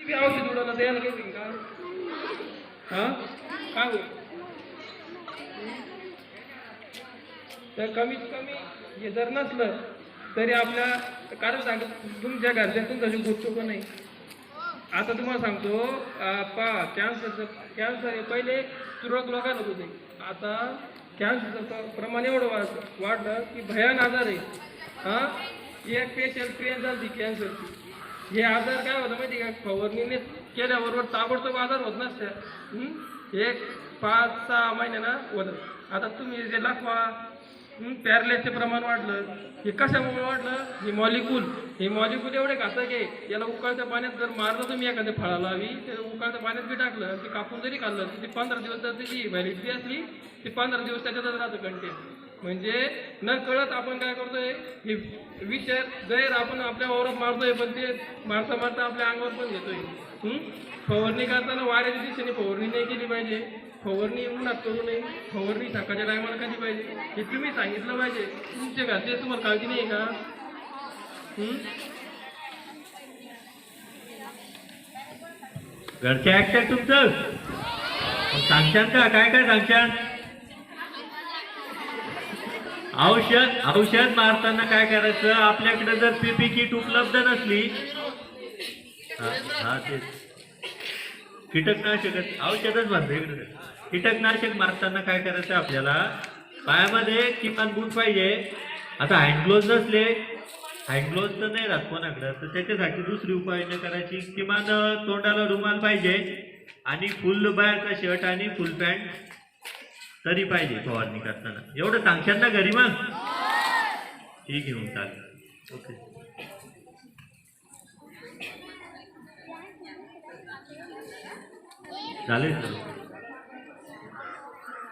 ते औषध उडाला द्यायला काही होईल का? हा काय होईल? तर कमीत कमी हे जर नसलं तरी आपल्या कारण सांग तुमच्या घरच्या तुमचा जीव गुंततो का नाही. आता तुम्हाला सांगतो पहा कॅन्सर हे पहिले तुरळक लोकांना होते. आता कॅन्सरचं प्रमाण एवढं वाढलं की भयान आजार आहे. हां एक पेशंट ट्रेन झाली कॅन्सरची. हे आजार काय होतं माहिती का फवारणीने केल्याबरोबर ताबडतोब आजार होत नसत्या. एक 5-6 महिन्यानं होतं. आता तुम्ही जे दाखवा पॅरलेसचे प्रमाण वाढलं. हे कशामुळे वाढलं? हे मॉलिक्यूल एवढे घातक आहे. याला उकळत्या पाण्यात जर मारलं तुम्ही एखाद्या फळाला ते उकळत्या पाण्यात बी टाकलं ते कापून जरी खाल्लं तर ते 15 दिवस जर त्याची व्हॅलिडिटी असली ते 15 दिवस त्याच्यातच राहतं कंटेंट. म्हणजे न कळत आपण काय करतोय हे विषय गैर आपण आपल्या वावरात मारतोय पण ते मारता मारता आपल्या अंगावर पण घेतोय. फवारणी करताना वाऱ्याच्या दिशेने फवारणी नाही केली पाहिजे. फवारणी उन्हात करू नये. फवारणी सकाळच्या टायमाला केली पाहिजे. हे तुम्ही सांगितलं पाहिजे. तुमच्या घरचे तुम्हाला काळजी नाही का? घरचे ऍक्टर तुमचं सांगशाल का? काय काय सांगशाल? औषध मारताना काय करायचं? आपल्याकडे जर पीपी किट उपलब्ध नसली ते कीटकनाशक औषधच मारतं इकडे. कीटकनाशक मारताना काय करायचं आपल्याला? पायामध्ये किमान बूट पाहिजे. आता हँड ग्लोव्ज नसले, हँड ग्लोव्ज तर नाही राहत कोणाकडं, तर त्याच्यासाठी दुसरी उपाययोजना करायची. किमान तोंडाला रुमाल पाहिजे आणि फुल बाहेरचा शर्ट आणि फुल पॅन्ट तरी पाहिजे फवारणी करताना. एवढं सांगशाल ना घरी? मग ठीक आहे, मग चालेल. ओके चालेल सर.